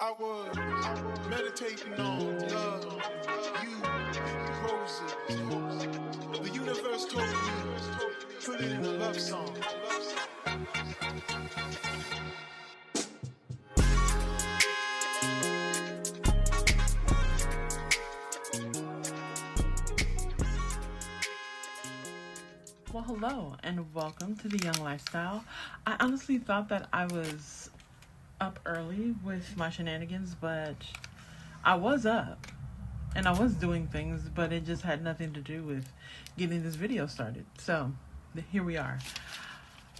I was meditating on love, you, roses. The universe told me, put it in a love song. Well, hello and welcome to the Young Lifestyle. I honestly thought that I was up early with my shenanigans, but I was up and I was doing things, but it just had nothing to do with getting this video started. So here we are.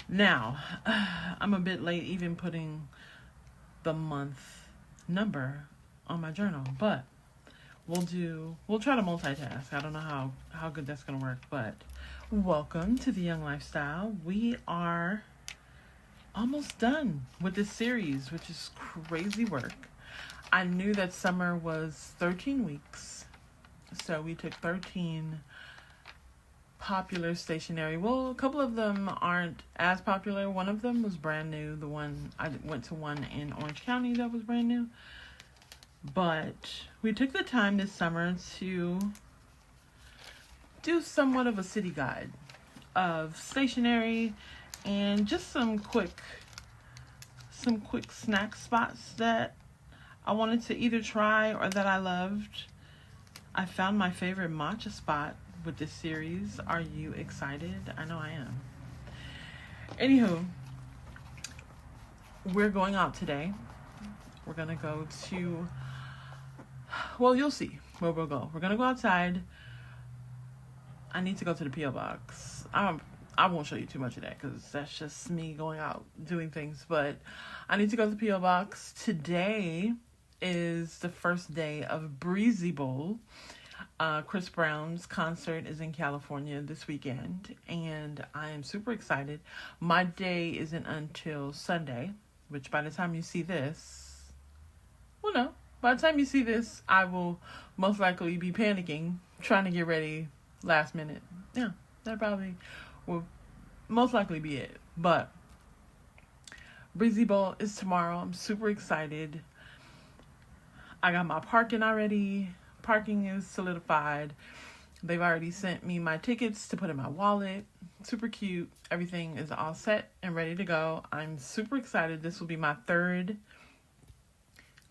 Now, I'm a bit late even putting the month number on my journal, but we'll try to multitask. I don't know how good that's gonna work, but welcome to the Young Lifestyle. We are almost done with this series, which is crazy work. I knew that summer was 13 weeks, so we took 13 popular stationery. Well, a couple of them aren't as popular. One of them was brand new. The one I went to one in Orange County that was brand new. But we took the time this summer to do somewhat of a city guide of stationery and just some quick snack spots that I wanted to either try or that I loved. I found my favorite matcha spot with this series. Are you excited? I know I am. Anywho, we're going out today. We're gonna go to, well, you'll see where we'll go. We're gonna go outside. I need to go to the P.O. box. I won't show you too much of that because that's just me going out doing things. But I need to go to the P.O. box. Today is the first day of Breezy Bowl. Chris Brown's concert is in California this weekend, and I am super excited. My day isn't until Sunday, which by the time you see this, well, no. By the time you see this, I will most likely be panicking, trying to get ready last minute. Yeah, that probably will most likely be it. But Breezy Bowl is tomorrow. I'm super excited. I got my parking already. Parking is solidified. They've already sent me my tickets to put in my wallet. Super cute. Everything is all set and ready to go. I'm super excited. This will be my third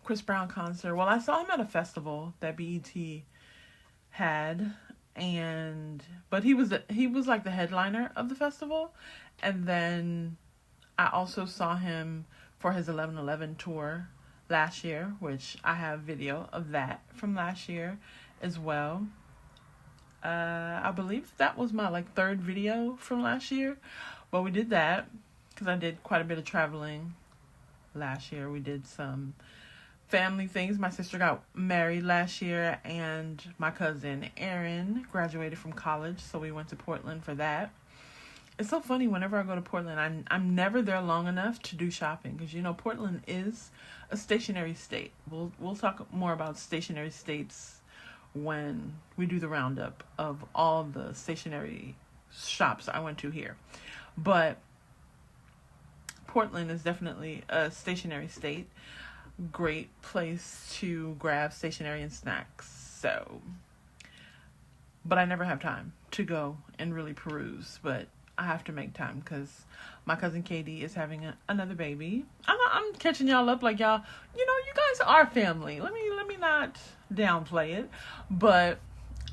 Chris Brown concert. Well, I saw him at a festival that BET had, but he was like the headliner of the festival, and then I also saw him for his 11/11 tour last year, which I have video of that from last year as well. I believe that was my third video from last year, but we did that because I did quite a bit of traveling last year. We did some family things. My sister got married last year, and my cousin Erin graduated from college, so we went to Portland for that. It's so funny, whenever I go to Portland, I'm never there long enough to do shopping, because Portland is a stationery state. We'll talk more about stationery states when we do the roundup of all the stationery shops I went to here. But Portland is definitely a stationery state. Great place to grab stationery and snacks. So, but I never have time to go and really peruse. But I have to make time because my cousin Katie is having another baby. I'm catching y'all up like y'all. You guys are family. Let me not downplay it. But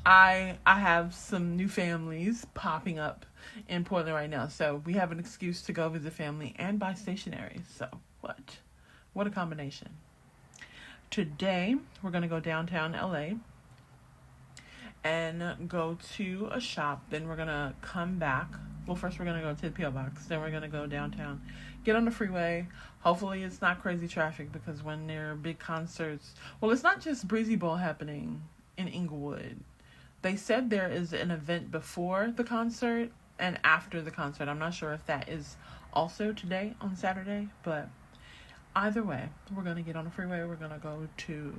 I have some new families popping up in Portland right now. So we have an excuse to go visit family and buy stationery. So what a combination. Today, we're going to go downtown LA and go to a shop. Then we're going to come back. Well, first we're going to go to the P.O. box. Then we're going to go downtown, get on the freeway. Hopefully it's not crazy traffic, because when there are big concerts, well, it's not just Breezy Bowl happening in Inglewood. They said there is an event before the concert and after the concert. I'm not sure if that is also today on Saturday, but either way, we're going to get on the freeway. We're going to go to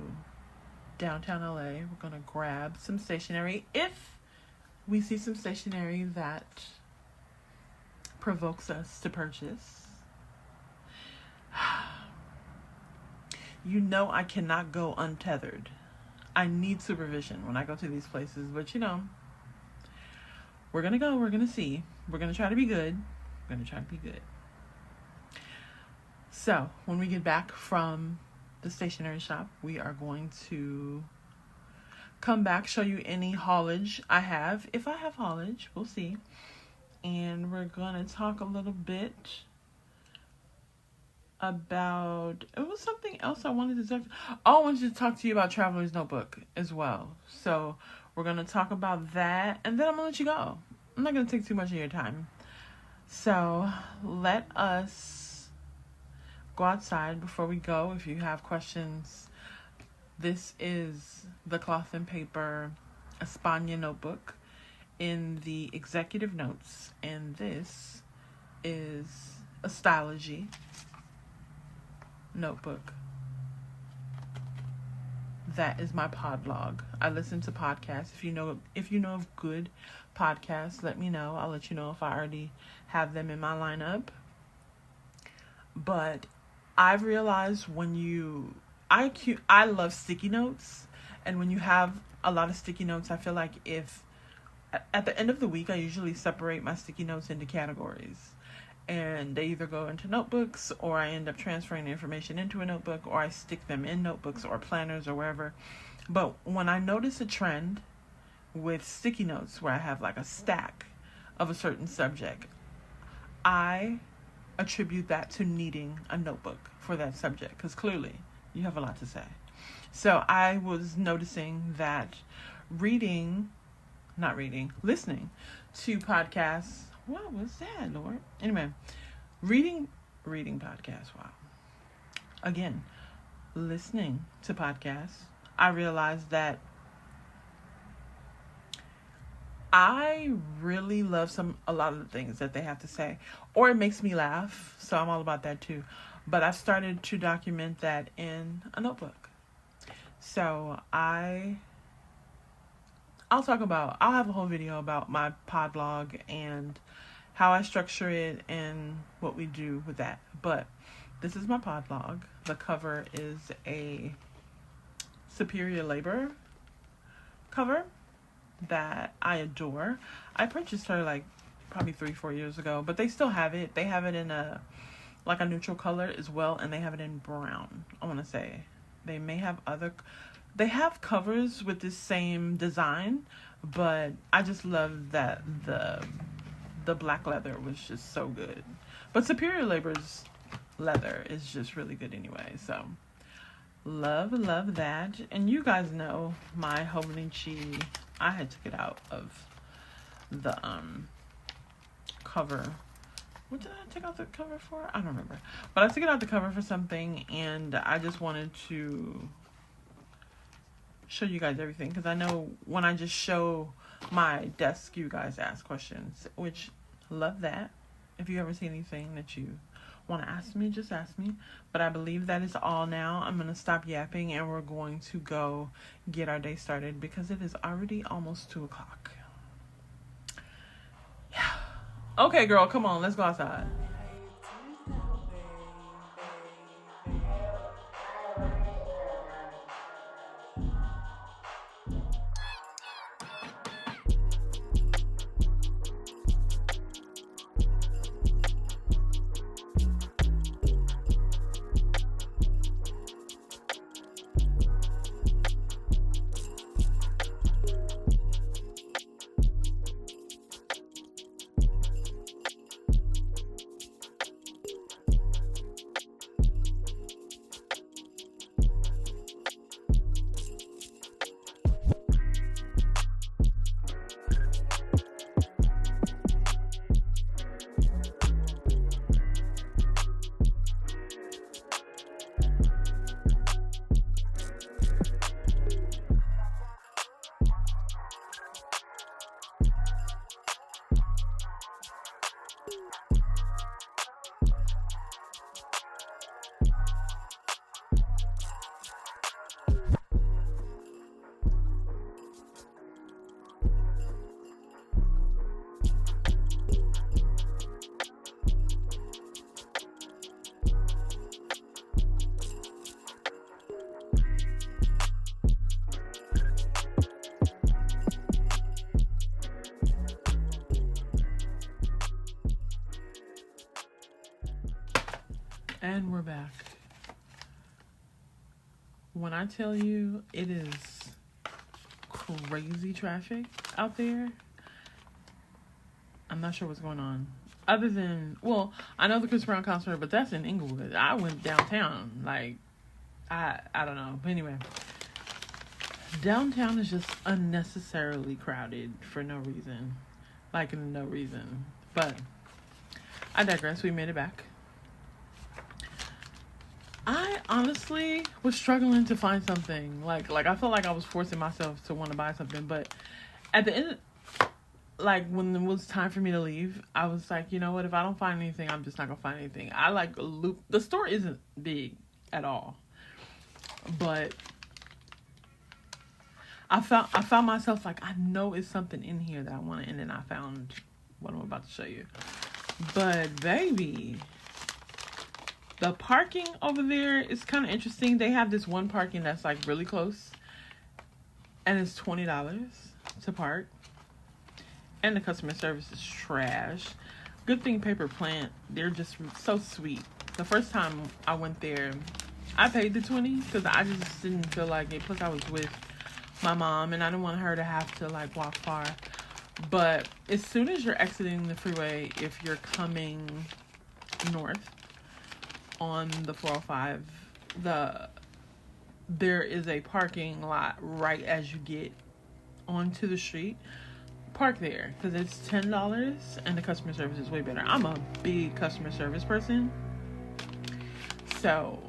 downtown LA. We're going to grab some stationery. If we see some stationery that provokes us to purchase. you know I cannot go untethered. I need supervision when I go to these places, but we're going to go, we're going to see. We're going to try to be good. We're going to try to be good. So, when we get back from the stationery shop, we are going to come back, show you any haulage I have. If I have haulage, we'll see. And we're going to talk a little bit about, it was something else I wanted to talk. I wanted to talk to you about Traveler's Notebook as well. So we're going to talk about that, and then I'm going to let you go. I'm not going to take too much of your time. So let us go outside before we go. If you have questions, this is the Cloth and Paper España notebook in the executive notes, and this is a Stylogy notebook. That is my pod log. I listen to podcasts. If you know of good podcasts, let me know. I'll let you know if I already have them in my lineup. But I've realized I love sticky notes, and when you have a lot of sticky notes, I feel like at the end of the week, I usually separate my sticky notes into categories. And they either go into notebooks, or I end up transferring the information into a notebook, or I stick them in notebooks or planners or wherever. But when I notice a trend with sticky notes where I have like a stack of a certain subject, I attribute that to needing a notebook for that subject, because clearly you have a lot to say. So I was noticing that listening to podcasts. What was that, Lord? Anyway, reading podcasts. Wow. Again, listening to podcasts, I realized that I really love a lot of the things that they have to say, or it makes me laugh. So I'm all about that too. But I've started to document that in a notebook. So I'll have a whole video about my pod log and how I structure it and what we do with that. But this is my pod log. The cover is a Superior Labor cover that I adore. I purchased her like probably 3-4 years ago, but they still have it. They have it in a neutral color as well, and they have it in brown. I want to say they have covers with this same design, but I just love that the black leather was just so good. But Superior Labor's leather is just really good anyway. So love that. And you guys know my Hobonichi, I had took it out of the cover. What did I take out the cover for? I don't remember. But I took it out the cover for something, and I just wanted to show you guys everything, because I know when I just show my desk, you guys ask questions, which love that. If you ever see anything that you want to ask me, just ask me. But I believe that is all now. I'm going to stop yapping, and we're going to go get our day started, because it is already almost 2 o'clock. Yeah. Okay, girl, come on, let's go outside. And we're back. When I tell you it is crazy traffic out there, I'm not sure what's going on. Other than, well, I know the Chris Brown concert, but that's in Inglewood. I went downtown. Like, I don't know. But anyway, downtown is just unnecessarily crowded for no reason. Like, no reason. But I digress. We made it back. I honestly was struggling to find something. Like I felt like I was forcing myself to want to buy something. But at the end, like when it was time for me to leave, I was like, you know what? If I don't find anything, I'm just not gonna find anything. I like loop. The store isn't big at all, but I found myself like, I know it's something in here that I want, and then I found what I'm about to show you. But baby, the parking over there is kind of interesting. They have this one parking that's like really close, and it's $20 to park. And the customer service is trash. Good thing Paper Plant, they're just so sweet. The first time I went there, I paid the $20 because I just didn't feel like it. Plus I was with my mom and I didn't want her to have to like walk far. But as soon as you're exiting the freeway, if you're coming north on the 405, there is a parking lot right as you get onto the street. Park there because it's $10 and the customer service is way better. I'm a big customer service person, so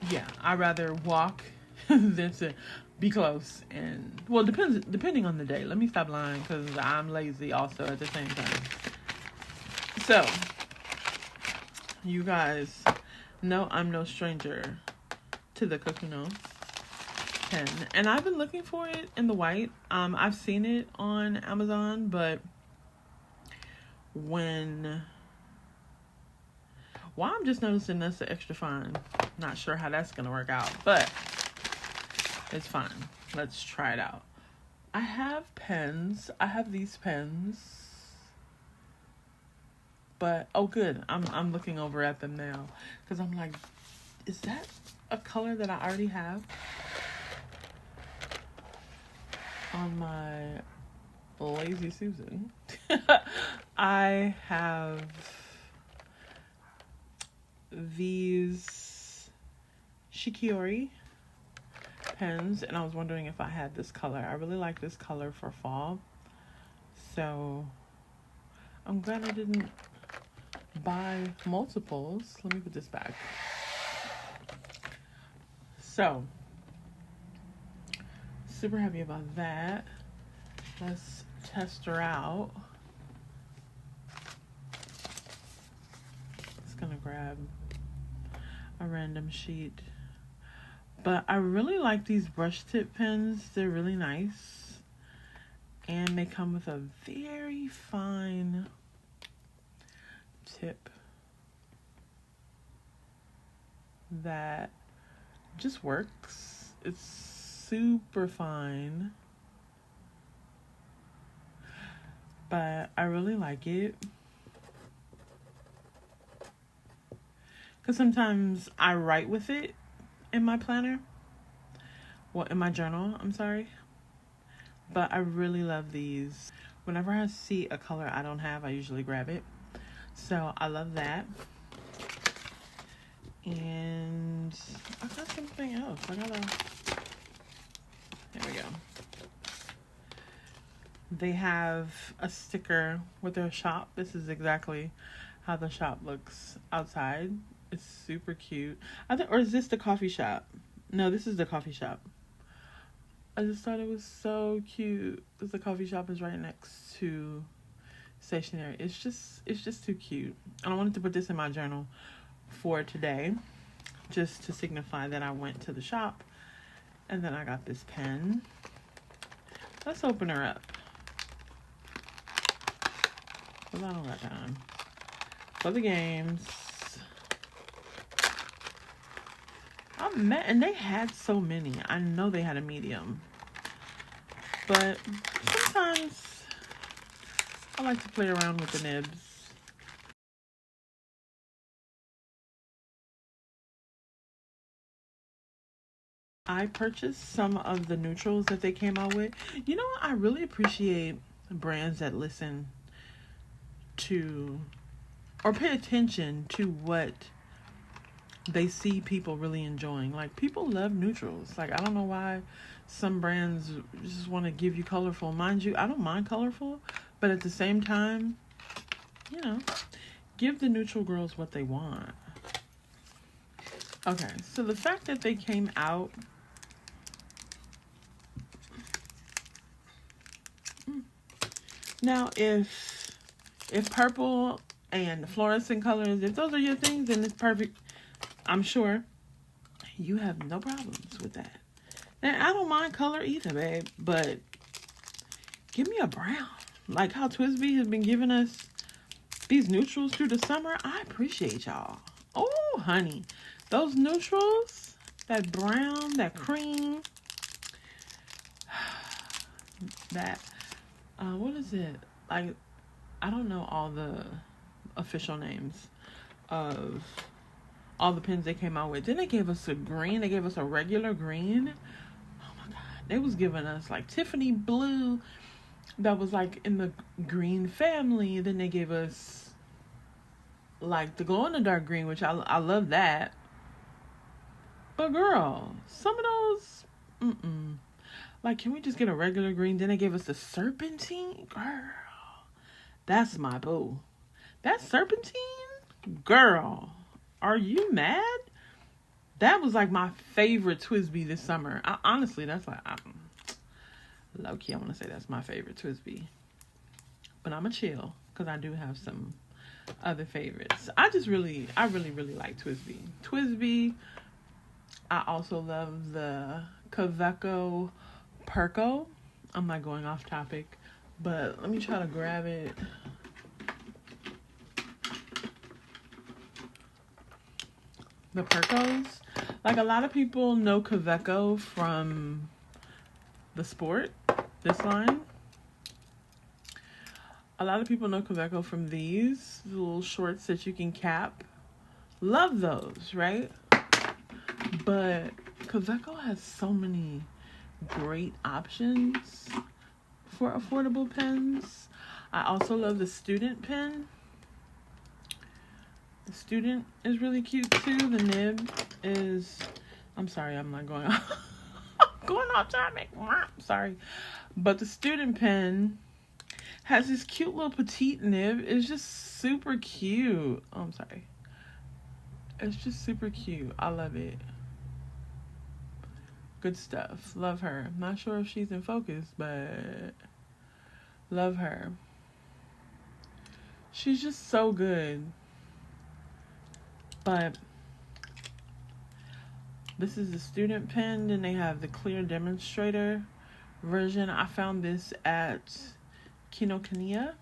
yeah, I'd rather walk than to be close. And well, depending on the day. Let me stop lying because I'm lazy also at the same time. So you guys know I'm no stranger to the Kakuno pen, and I've been looking for it in the white. I've seen it on Amazon, but I'm just noticing that's the extra fine. Not sure how that's gonna work out, but it's fine. Let's try it out. I have pens. I have these pens, but oh good, I'm looking over at them now because I'm like, is that a color that I already have on my Lazy Susan? I have these Shikiori pens, and I was wondering if I had this color. I really like this color for fall, so I'm glad I didn't buy multiples. Let me put this back. So super happy about that. Let's test her out. Just gonna grab a random sheet. But I really like these brush tip pens. They're really nice. And they come with a very fine tip that just works. It's super fine, but I really like it because sometimes I write with it in my planner, well, in my journal, I'm sorry, but I really love these. Whenever I see a color I don't have, I usually grab it, so I love that. And I got something else. There we go. They have a sticker with their shop. This is exactly how the shop looks outside. It's super cute. Or is this the coffee shop? No, this is the coffee shop. I just thought it was so cute because the coffee shop is right next to Stationery. It's just too cute. And I wanted to put this in my journal for today, just to signify that I went to the shop. And then I got this pen. Let's open her up, because I don't got time for the games. And they had so many. I know they had a medium. But sometimes I like to play around with the nibs. I purchased some of the neutrals that they came out with. You know what? I really appreciate brands that listen to or pay attention to what they see people really enjoying. Like, people love neutrals. Like, I don't know why some brands just want to give you colorful. Mind you, I don't mind colorful, but at the same time, you know, give the neutral girls what they want. Okay, so the fact that they came out now, if purple and fluorescent colors, if those are your things, then it's perfect. I'm sure you have no problems with that. And I don't mind color either, babe, but give me a brown. Like how TWSBI has been giving us these neutrals through the summer. I appreciate y'all. Oh, honey. Those neutrals, that brown, that cream, that, what is it? Like, I don't know all the official names of all the pens they came out with. Then they gave us a green. They gave us a regular green. Oh my God. They was giving us like Tiffany blue that was like in the green family. Then they gave us like the glow in the dark green, which I love that. But girl, some of those, like, can we just get a regular green? Then they gave us the serpentine. Girl, that's my boo. That serpentine? Girl, are you mad? That was like my favorite TWSBI this summer. Honestly, that's like, low key, I want to say that's my favorite TWSBI. But I'm a chill because I do have some other favorites. I really like TWSBI. TWSBI. I also love the Kaveco Perco. I'm not going off topic, but let me try to grab it. The Percos. Like, a lot of people know Kaveco from the sport, this line. A lot of people know Kaveco from these little shorts that you can cap. Love those, right? But Kaveco has so many great options for affordable pens. I also love the student pen. The student is really cute too. The nib is, I'm sorry, I'm not going off, going off topic. Sorry. But the student pen has this cute little petite nib. It's just super cute. Oh, I'm sorry. It's just super cute. I love it. Good stuff. Love her. Not sure if she's in focus, but love her. She's just so good. But this is the student pen, and they have the clear demonstrator version. I found this at Kinokuniya.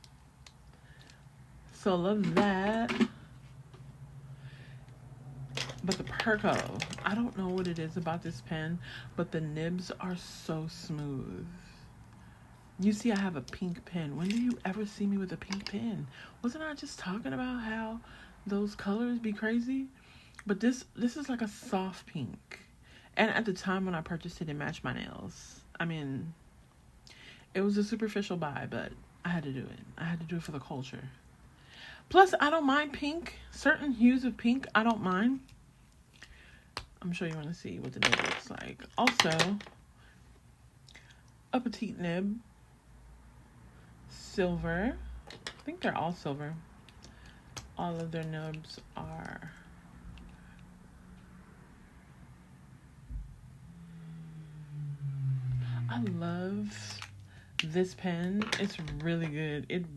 So love that. But the Perco, I don't know what it is about this pen, but the nibs are so smooth. You see, I have a pink pen. When do you ever see me with a pink pen? Wasn't I just talking about how those colors be crazy? But this is like a soft pink. And at the time when I purchased it, it matched my nails. I mean, it was a superficial buy, but I had to do it. I had to do it for the culture. Plus, I don't mind pink. Certain hues of pink, I don't mind. I'm sure you want to see what the nib looks like. Also, a petite nib. Silver. I think they're all silver. All of their nibs are. I love this pen. It's really good. It's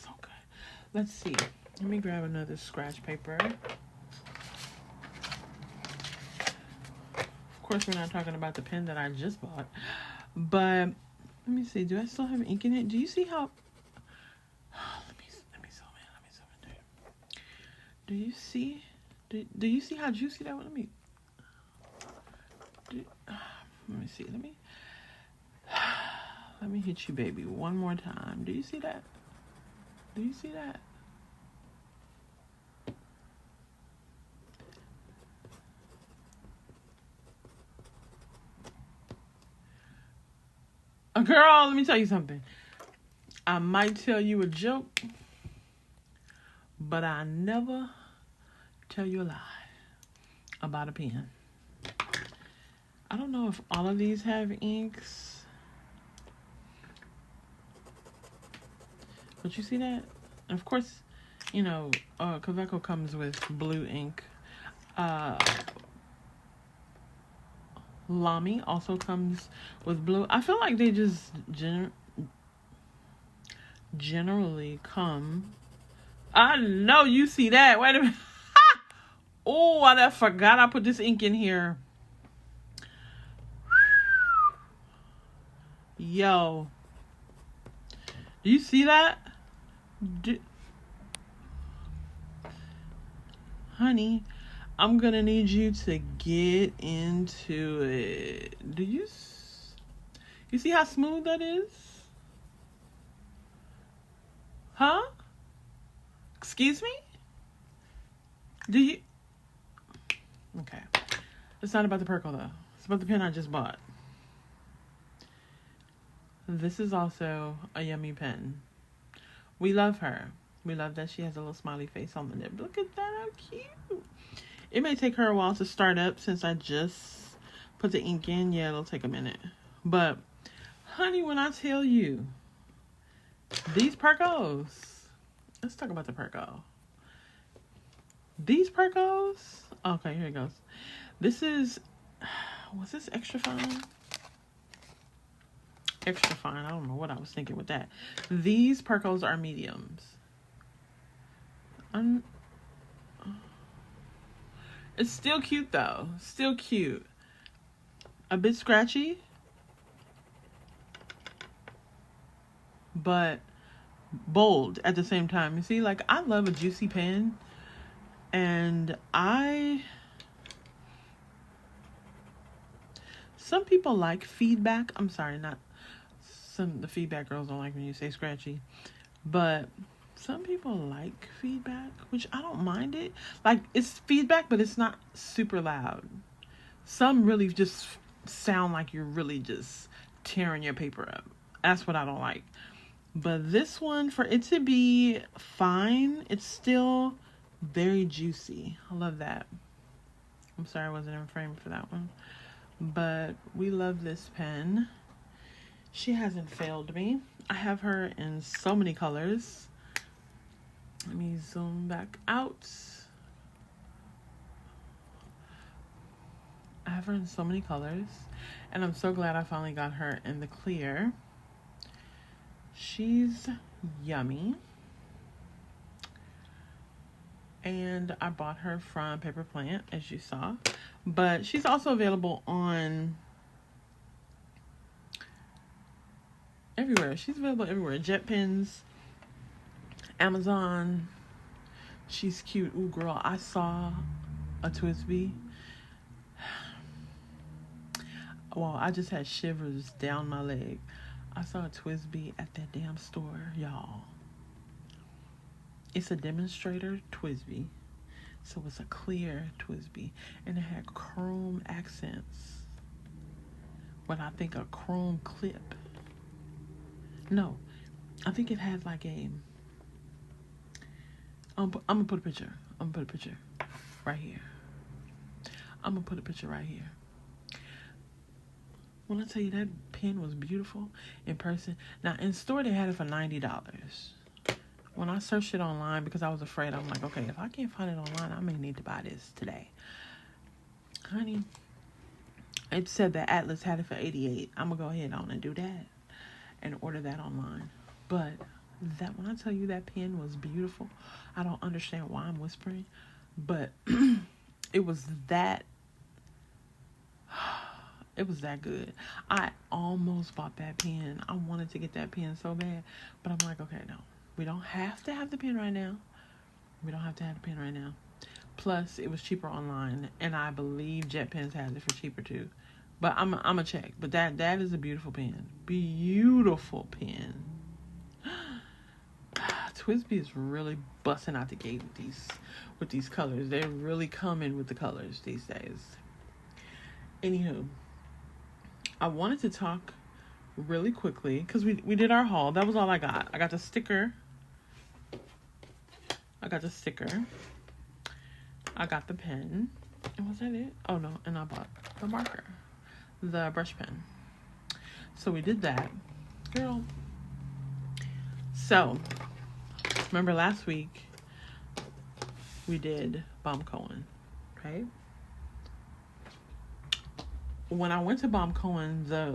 so good. Let's see. Let me grab another scratch paper. Of course, we're not talking about the pen that I just bought. But let me see. Do I still have ink in it? Do you see how? Let me zoom in. Do you see? Do you see how juicy that was? Let me. Let me see. Let me hit you, baby, one more time. Do you see that? Do you see that? Girl, let me tell you something. I might tell you a joke, but I never tell you a lie about a pen. I don't know if all of these have inks. But you see that? Of course, you know, Kaveco comes with blue ink. Lamy also comes with blue. I feel like they just generally come. I know you see that. Wait a minute. Oh, I forgot I put this ink in here. Yo. Do you see that? Honey, I'm gonna need you to get into it. Do you see how smooth that is? Huh? Excuse me? Do you? Okay. It's not about the Perkle though. It's about the pen I just bought. This is also a yummy pen. We love her. We love that she has a little smiley face on the nib. Look at that, how cute. It may take her a while to start up since I just put the ink in. Yeah, it'll take a minute. But, honey, when I tell you, these Perkles, let's talk about the Perkle. These Perkles, okay, here it goes. This is, was this extra fine? Extra fine. I don't know what I was thinking with that. These Perkles are mediums. It's still cute though. Still cute. A bit scratchy. But bold at the same time. You see, like, I love a juicy pen. And some people like feedback. I'm sorry, the feedback girls don't like when you say scratchy. But some people like feedback, which I don't mind it. Like, it's feedback, but it's not super loud. Some really just sound like you're really just tearing your paper up. That's what I don't like. But this one, for it to be fine, it's still very juicy. I love that. I'm sorry I wasn't in frame for that one. But we love this pen. She hasn't failed me. I have her in so many colors. Let me zoom back out. I have her in so many colors. And I'm so glad I finally got her in the clear. She's yummy. And I bought her from Paper Plant, as you saw. But she's also available on everywhere. She's available everywhere. Jet Pens, Amazon. She's cute. Ooh, girl, I saw a TWSBI. Well, I just had shivers down my leg. I saw a TWSBI at that damn store, y'all. It's a demonstrator TWSBI. So it's a clear TWSBI. And it had chrome accents. What I think a chrome clip. No, I think it had like a... I'm going to put a picture. I'm going to put a picture right here. I'm going to put a picture right here. When I tell you that pen was beautiful in person. Now, in store, they had it for $90. When I searched it online, because I was afraid, I'm like, okay, if I can't find it online, I may need to buy this today. Honey, it said that Atlas had it for $88. I'm going to go ahead on and do that and order that online. But that when I tell you that pen was beautiful, I don't understand why I'm whispering, but it was that good. I almost bought that pen. I wanted to get that pen so bad, but I'm like, okay, no. We don't have to have the pen right now. We don't have to have the pen right now. Plus, it was cheaper online, and I believe Jet Pens has it for cheaper too. But I'm a check. But that is a beautiful pen. Beautiful pen. TWSBI is really busting out the gate with these colors. They're really coming with the colors these days. Anywho, I wanted to talk really quickly because we did our haul. That was all I got. I got the sticker. I got the pen. And was that it? Oh no, and I bought the marker. The brush pen. So we did that. Girl. So, remember last week we did Baum Cohen, right? When I went to Baum Cohen, the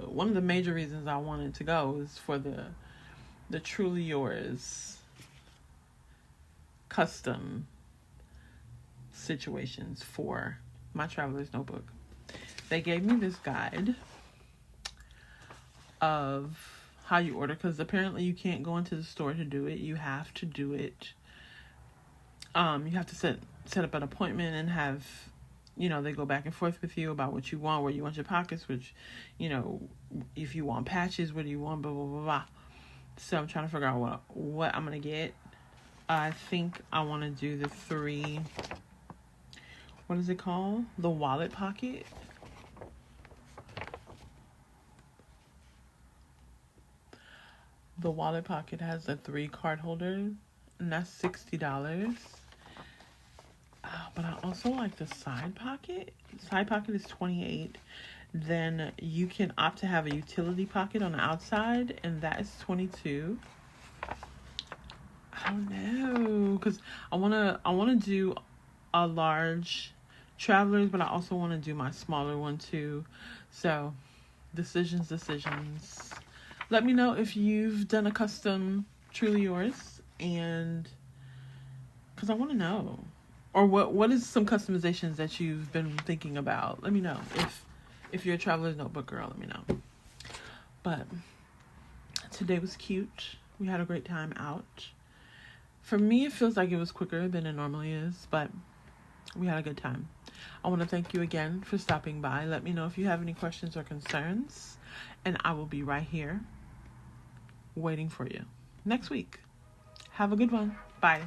one of the major reasons I wanted to go is for the Truly Yours custom situations for my traveler's notebook. They gave me this guide of how you order, because apparently you can't go into the store to do it. You have to do it. You have to set up an appointment and have, they go back and forth with you about what you want, where you want your pockets, which, if you want patches, what do you want, blah, blah, blah, blah. So I'm trying to figure out what I'm going to get. I think I want to do the 3, what is it called? The wallet pocket. The wallet pocket has a 3 card holder, and that's $60. But I also like the side pocket. Side pocket is $28. Then you can opt to have a utility pocket on the outside, and that is $22. I don't know, because I wanna do a large travelers, but I also want to do my smaller one too. So decisions. Let me know if you've done a custom Truly Yours, and because I want to know, or what is some customizations that you've been thinking about. Let me know if you're a traveler's notebook girl. Let me know. But today was cute. We had a great time out. For me, it feels like it was quicker than it normally is, but we had a good time. I want to thank you again for stopping by. Let me know if you have any questions or concerns, and I will be right here waiting for you next week. Have a good one. Bye.